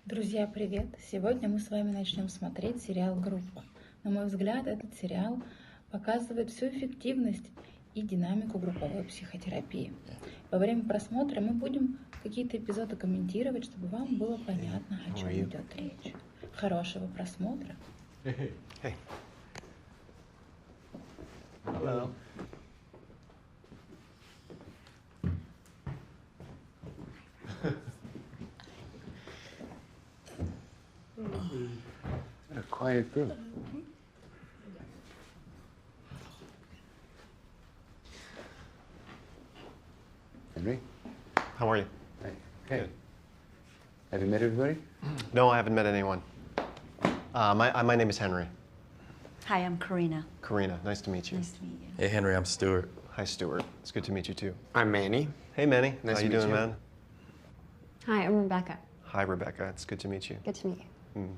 Друзья, привет! Сегодня мы с вами начнем смотреть сериал «Группа». На мой взгляд, этот сериал показывает всю эффективность и динамику групповой психотерапии. Во время просмотра мы будем какие-то эпизоды комментировать, чтобы вам было понятно, о чем идет речь. Хорошего просмотра! Hey. Hello. A quiet group. Henry? How are you? Hey. Hey. Good. Have you met everybody? No, I haven't met anyone. My name is Henry. Hi, I'm Karina. Karina, nice to meet you. Nice to meet you. Hey, Henry, I'm Stuart. Hi, Stuart. It's good to meet you, too. I'm Manny. Hey, Manny. Nice How to you meet doing, you. man? Hi, I'm Rebecca. Hi, Rebecca. It's good to meet you. Good to meet you.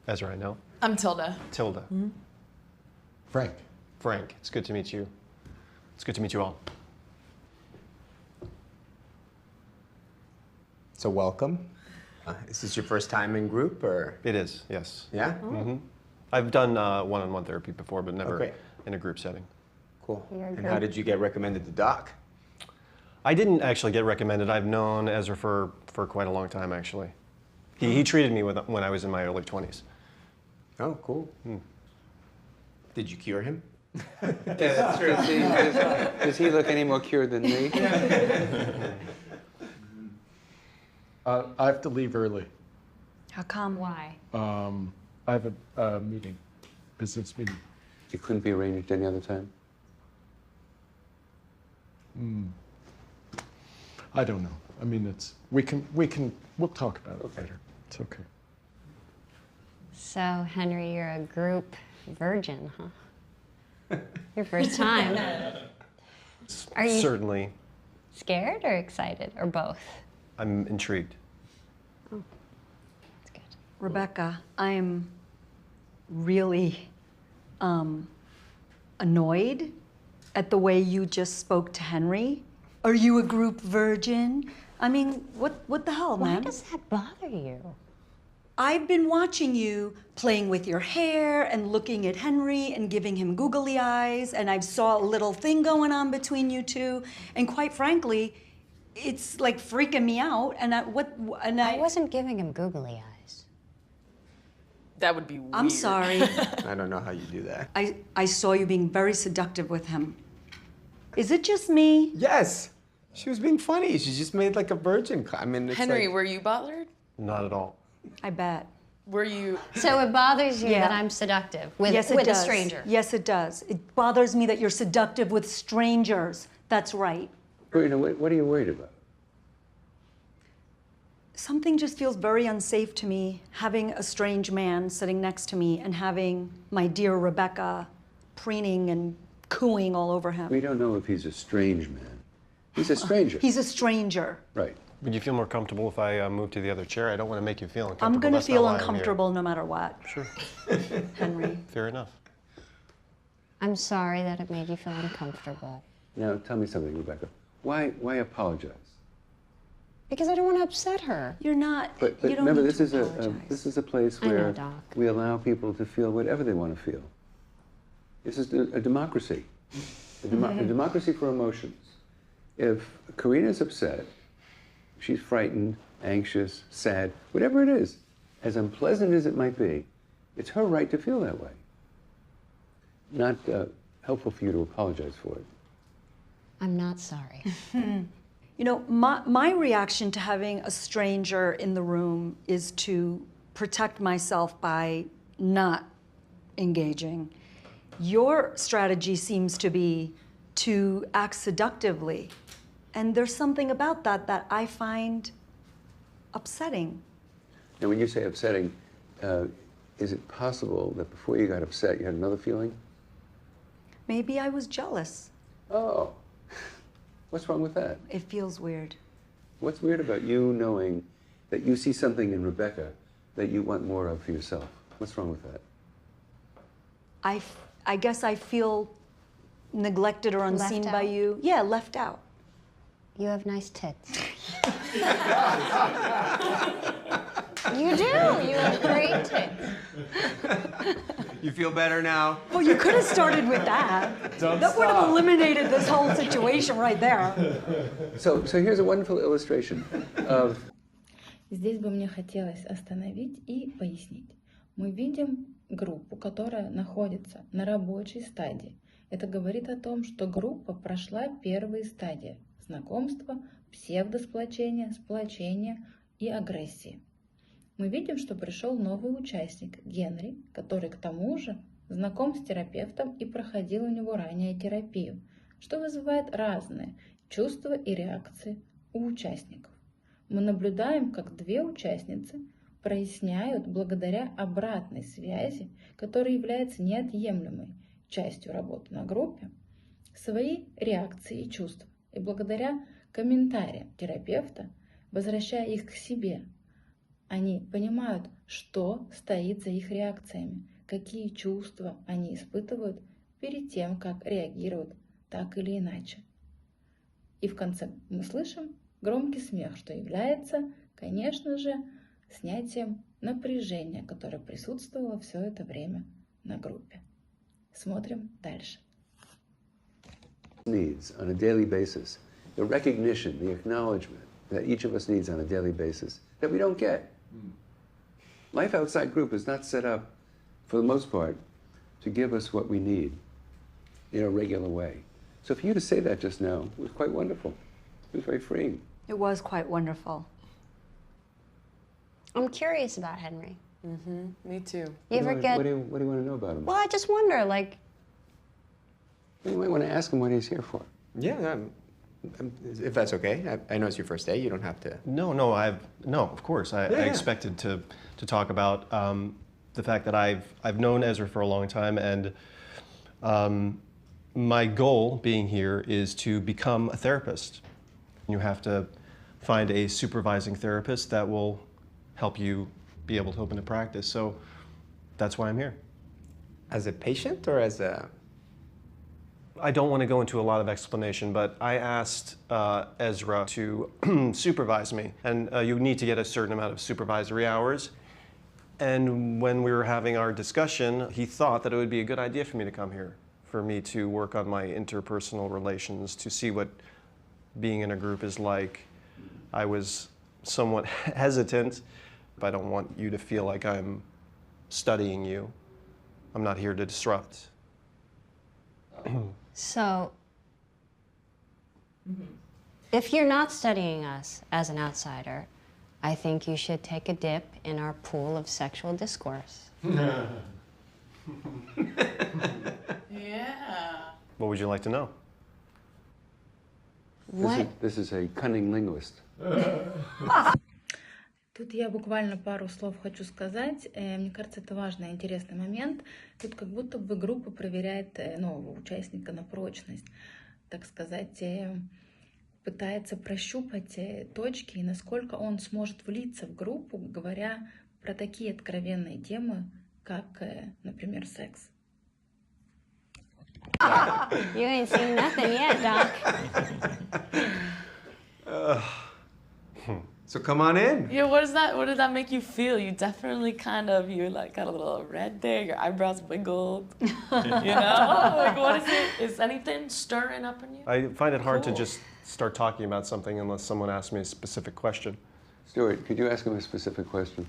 Ezra, I know. I'm Tilda. Tilda. Frank. Frank, it's good to meet you. It's good to meet you all. So welcome. Is this your first time in group, or? It is, yes. Yeah? I've done one-on-one therapy before, but never great. in a group setting. Cool. You're And good. how did you get recommended to Doc? I didn't actually get recommended. I've known Ezra for quite a long time, actually. He treated me when I was in my early 20s. Oh, cool. Did you cure him? Does he look any more cured than me? I have to leave early. How come? Why? I have a meeting, business meeting. It couldn't be arranged any other time? I don't know. I mean, we'll talk about it later. It's okay. So, Henry, you're a group virgin, huh? Your first time. Are you Certainly. scared or excited, or both? I'm intrigued. That's good. Rebecca, I'm really annoyed at the way you just spoke to Henry. Are you a group virgin? I mean, what the hell, Why man? does that bother you? I've been watching you playing with your hair and looking at Henry and giving him googly eyes, and I saw a little thing going on between you two, and quite frankly, it's like freaking me out. And I wasn't giving him googly eyes. That would be weird. I'm sorry. I don't know how you do that. I saw you being very seductive with him. Is it just me? Yes! She was being funny. She just made like a virgin. I mean, it's Henry, like, were you bothered? Not at all. I bet. Were you? So it bothers you Yeah. that I'm seductive with, Yes, it with does. a stranger? Yes, it does. It bothers me that you're seductive with strangers. That's right. Karina, what are you worried about? Something just feels very unsafe to me, having a strange man sitting next to me and having my dear Rebecca preening and cooing all over him. We don't know if he's a strange man. He's a stranger. He's a stranger. Right. Would you feel more comfortable if I move to the other chair? I don't want to make you feel uncomfortable. I'm gonna That's not feel why I'm here. uncomfortable no matter what, Sure. Henry. Fair enough. I'm sorry that it made you feel uncomfortable. Now, tell me something, Rebecca. Why apologize? Because I don't want to upset her. You're not. But you don't remember, need this to is apologize. a place I know, where Doc. we allow people to feel whatever they want to feel. This is a democracy, a democracy for emotions. If Karina's upset, she's frightened, anxious, sad, whatever it is, as unpleasant as it might be, it's her right to feel that way. Not helpful for you to apologize for it. I'm not sorry. You know, my reaction to having a stranger in the room is to protect myself by not engaging. Your strategy seems to be to act seductively. And there's something about that I find upsetting. Now, when you say upsetting, is it possible that before you got upset, you had another feeling? Maybe I was jealous. Oh, what's wrong with that? It feels weird. What's weird about you knowing that you see something in Rebecca that you want more of for yourself? What's wrong with that? I guess I feel neglected or unseen Left by out? you. Yeah, left out. You have nice tits. You do. You have great taste. You feel better now? Well, you could have started with that. That would have eliminated this whole situation right there. So here's a wonderful illustration of Здесь бы мне хотелось остановить и пояснить. Мы видим группу, которая находится на рабочей стадии. Это говорит о том, что группа прошла первые стадии – знакомства, псевдосплочения, сплочения и агрессии. Мы видим, что пришел новый участник, Генри, который к тому же знаком с терапевтом и проходил у него ранее терапию, что вызывает разные чувства и реакции у участников. Мы наблюдаем, как две участницы проясняют благодаря обратной связи, которая является неотъемлемой частью работы на группе, свои реакции и чувства, и благодаря комментариям терапевта, возвращая их к себе, они понимают, что стоит за их реакциями, какие чувства они испытывают перед тем, как реагируют так или иначе. И в конце мы слышим громкий смех, что является, конечно же, снятием напряжения, которое присутствовало все это время на группе. Смотрим дальше. needs on a daily basis, the recognition, the acknowledgement that each of us needs on a daily basis that we don't get. Life outside group is not set up, for the most part, to give us what we need in a regular way. So for you to say that just now was quite wonderful. It was very freeing. It was quite wonderful. I'm curious about Henry. Me too. You ever get? What do you want to know about him? Well, I just wonder, like, You might want to ask him what he's here for. Yeah, if that's okay. I know it's your first day. You don't have to. No, of course. I expected to talk about the fact that I've known Ezra for a long time, and my goal being here is to become a therapist. You have to find a supervising therapist that will help you be able to open a practice. So that's why I'm here. As a patient or as a... I don't want to go into a lot of explanation, but I asked Ezra to supervise me, and you need to get a certain amount of supervisory hours. And when we were having our discussion, he thought that it would be a good idea for me to come here, for me to work on my interpersonal relations, to see what being in a group is like. I was somewhat hesitant. I don't want you to feel like I'm studying you. I'm not here to disrupt. so if you're not studying us as an outsider, I think you should take a dip in our pool of sexual discourse. Yeah. What would you like to know? This is a cunning linguist. Тут я буквально пару слов хочу сказать. Мне кажется, это важный и интересный момент. Тут как будто бы группа проверяет нового участника на прочность. Так сказать, пытается прощупать точки и насколько он сможет влиться в группу, говоря про такие откровенные темы, как, например, секс. You ain't seen nothing yet, Doc. So come on in. Yeah, what did that make you feel? You definitely you're like got a little red there, your eyebrows wiggled. You know? Like what is it? Is anything stirring up in you? I find it hard to just start talking about something unless someone asks me a specific question. Stuart, could you ask him a specific question?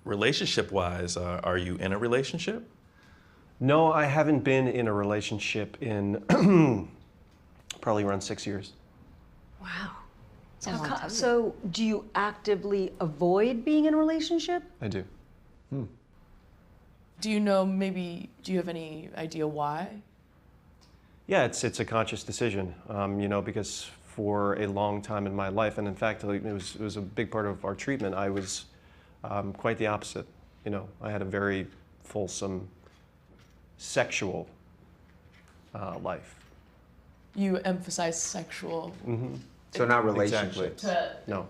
Relationship-wise, are you in a relationship? No, I haven't been in a relationship in probably around 6 years. Wow. It's a long time. So do you actively avoid being in a relationship? I do. Do you know do you have any idea why? Yeah, it's a conscious decision, because for a long time in my life, and in fact, it was a big part of our treatment, I was quite the opposite. I had a very fulsome sexual life. You emphasize sexual. So not relationships. Exactly. No.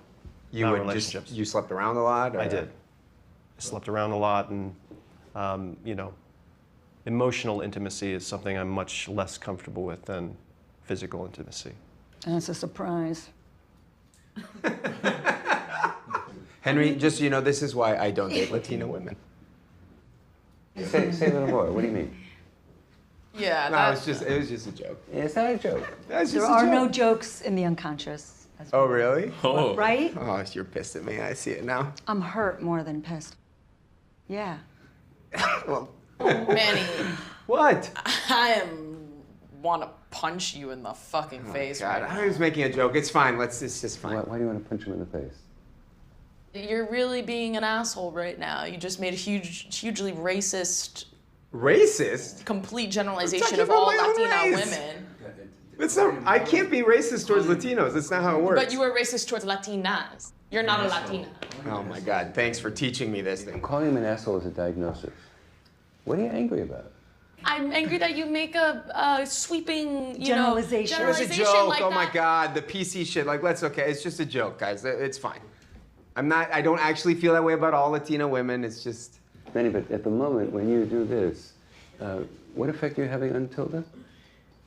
You not would relationships. you slept around a lot? Or? I did. I slept around a lot, and emotional intimacy is something I'm much less comfortable with than physical intimacy. And it's a surprise. Henry, just so you know, this is why I don't date Latino women. Say a little more. What do you mean? Yeah, No, it was just a joke. It's not a joke. That's There just are a joke. no jokes in the unconscious. as Oh, well. really? Oh. Right? Oh, you're pissed at me. I see it now. I'm hurt more than pissed. Yeah. Well, Manny, what? I want to punch you in the fucking face God, right I was making a joke. It's fine. It's just fine. Why do you want to punch him in the face? now. You're really being an asshole right now. You just made a hugely racist, Racist? complete generalization talking of all about my own Latina race. women. It's not. I can't be racist towards Latinos. That's not how it works. But you were racist towards Latinas. You're not a Latina. Oh my God! Thanks for teaching me this thing. Calling him an asshole is a diagnosis. What are you angry about? I'm angry that you make a sweeping, Generalization. It was a generalization joke. like Oh my that. God! The PC shit. Like, let's okay. It's just a joke, guys. It's fine. I'm not. I don't actually feel that way about all Latino women. It's just. Benny, but at the moment when you do this, what effect are you having on Tilda?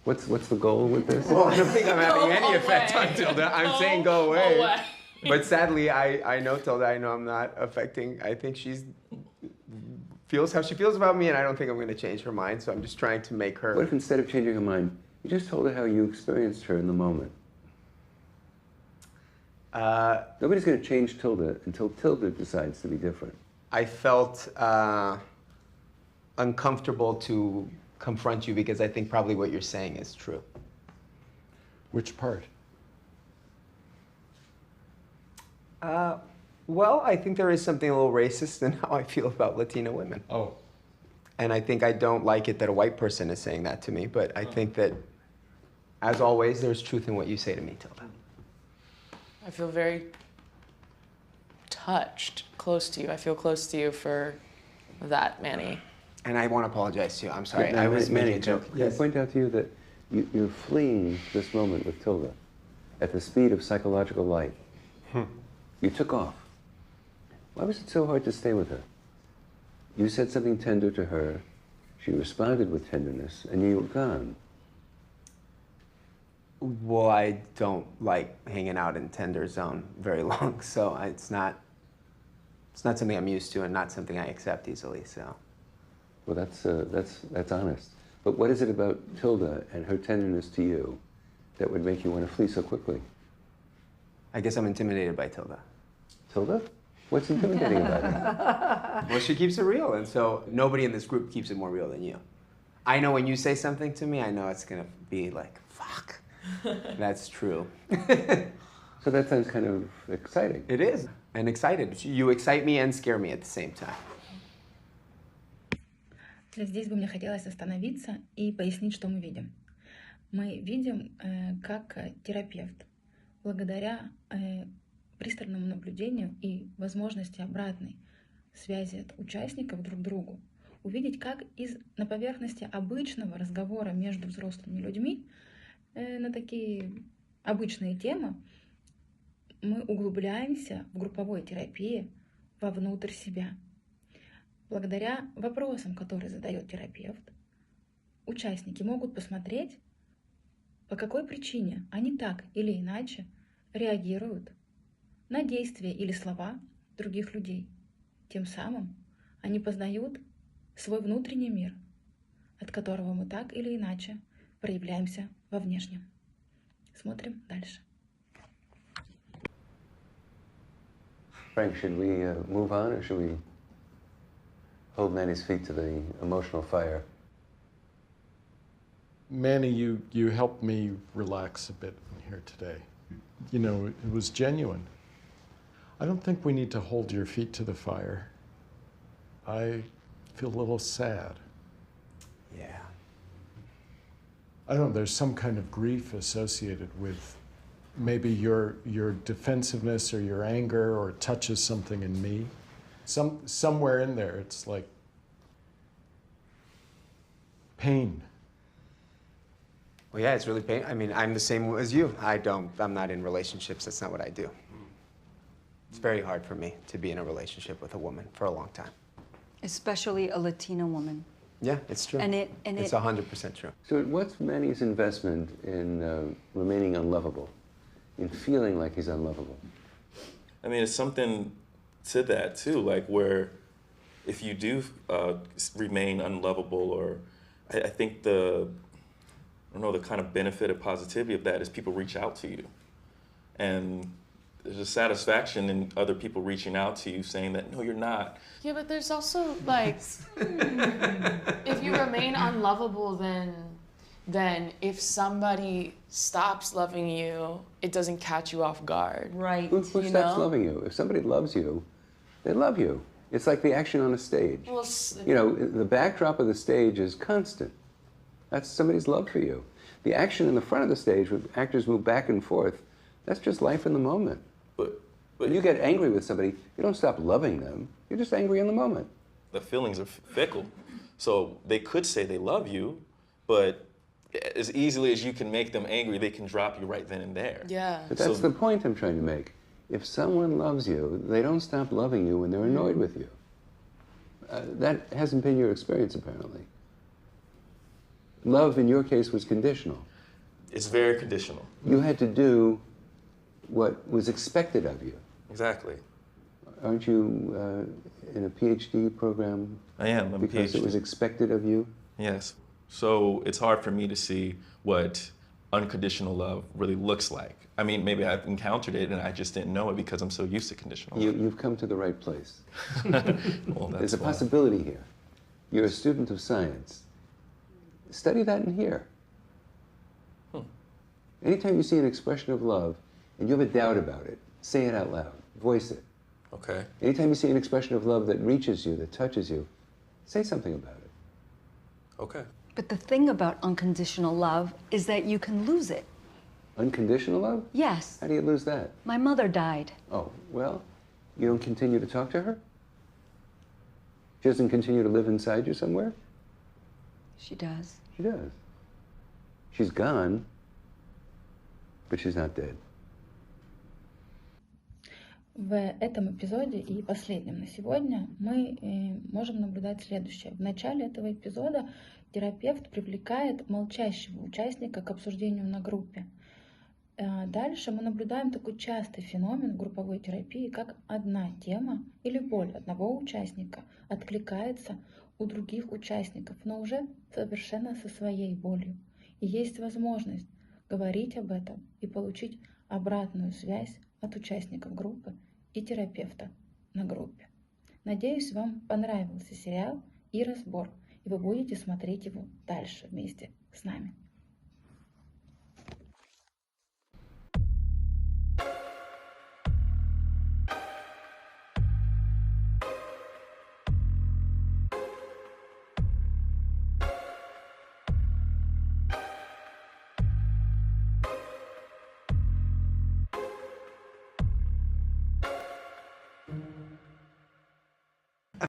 What's the goal with this? Well, I don't think I'm having any Go effect away. on Tilda. I'm saying go away. But sadly, I know Tilda. I know I'm not affecting. I think she's feels how she feels about me, and I don't think I'm going to change her mind. So I'm just trying to make her. What if instead of changing her mind, you just told her how you experienced her in the moment? Nobody's going to change Tilda until Tilda decides to be different. I felt uncomfortable to confront you because I think probably what you're saying is true. Which part? Well, I think there is something a little racist in how I feel about Latino women. Oh. And I think I don't like it that a white person is saying that to me, but I think that, as always, there's truth in what you say to me, Tilda. I feel very touched, close to you. I feel close to you for that, Manny. And I want to apologize to you. I'm sorry. Now, I was Manny, making a joke. can I point out to you that you're fleeing this moment with Tilda at the speed of psychological light. You took off. Why was it so hard to stay with her? You said something tender to her, she responded with tenderness, and you were gone. Well, I don't like hanging out in tender zone very long, so it's not something I'm used to and not something I accept easily, so. Well, that's honest. But what is it about Tilda and her tenderness to you that would make you want to flee so quickly? I guess I'm intimidated by Tilda. Tilda? What's intimidating about her? Well, she keeps it real, and so nobody in this group keeps it more real than you. I know when you say something to me, I know it's gonna be like, fuck, that's true. So that sounds kind of exciting. It is, and excited. You excite me and scare me at the same time. Здесь бы мне хотелось остановиться и пояснить, что мы видим. Мы видим, как терапевт, благодаря пристальному наблюдению и возможности обратной связи от участников друг к другу, увидеть, как на поверхности обычного разговора между взрослыми людьми на такие обычные темы мы углубляемся в групповой терапии вовнутрь себя. Благодаря вопросам, которые задает терапевт, участники могут посмотреть, по какой причине они так или иначе реагируют на действия или слова других людей. Тем самым они познают свой внутренний мир, от которого мы так или иначе проявляемся во внешнем. Смотрим дальше. Frank, should we move on, or should we hold Manny's feet to the emotional fire? Manny, you helped me relax a bit here today. You know, it was genuine. I don't think we need to hold your feet to the fire. I feel a little sad. Yeah. I don't know, there's some kind of grief associated with maybe your defensiveness or your anger, or it touches something in me. Somewhere in there, it's like pain. Well, yeah, it's really pain. I mean, I'm the same as you. I'm not in relationships. That's not what I do. It's very hard for me to be in a relationship with a woman for a long time. Especially a Latina woman. Yeah, it's true. It's 100% true. So what's Manny's investment in remaining unlovable, in feeling like he's unlovable? I mean, it's something to that too, like where if you do remain unlovable, or I think the kind of benefit of positivity of that is people reach out to you. And there's a satisfaction in other people reaching out to you saying that, no, you're not. Yeah, but there's also like, if you remain unlovable, then if somebody stops loving you, it doesn't catch you off guard. Right. Who stops loving you? If somebody loves you, they love you. It's like the action on a stage. Well, you know, the backdrop of the stage is constant. That's somebody's love for you. The action in the front of the stage, where actors move back and forth, that's just life in the moment. But When you get angry with somebody, you don't stop loving them. You're just angry in the moment. The feelings are fickle. So they could say they love you, but as easily as you can make them angry, they can drop you right then and there. Yeah. But that's the point I'm trying to make. If someone loves you, they don't stop loving you when they're annoyed with you. That hasn't been your experience, apparently. Love, in your case, was conditional. It's very conditional. You had to do what was expected of you. Exactly. Aren't you in a PhD program? I am. I'm because PhD. it was expected of you? Yes. So it's hard for me to see what unconditional love really looks like. I mean, maybe I've encountered it and I just didn't know it because I'm so used to conditional love. You've come to the right place. Well, There's a possibility here. You're a student of science. Study that in here. Anytime you see an expression of love and you have a doubt about it, say it out loud. Voice it. Okay. Anytime you see an expression of love that reaches you, that touches you, say something about it. Okay. But the thing about unconditional love is that you can lose it. Unconditional love? Yes. How do you lose that? My mother died. Oh, well, you don't continue to talk to her? She doesn't continue to live inside you somewhere? She does. She does. She's gone, but she's not dead. В этом эпизоде и последнем на сегодня мы можем наблюдать следующее. В начале этого эпизода терапевт привлекает молчащего участника к обсуждению на группе. Дальше мы наблюдаем такой частый феномен в групповой терапии, как одна тема или боль одного участника откликается у других участников, но уже совершенно со своей болью. И есть возможность говорить об этом и получить обратную связь от участников группы и терапевта на группе. Надеюсь, вам понравился сериал и разбор, и вы будете смотреть его дальше вместе с нами.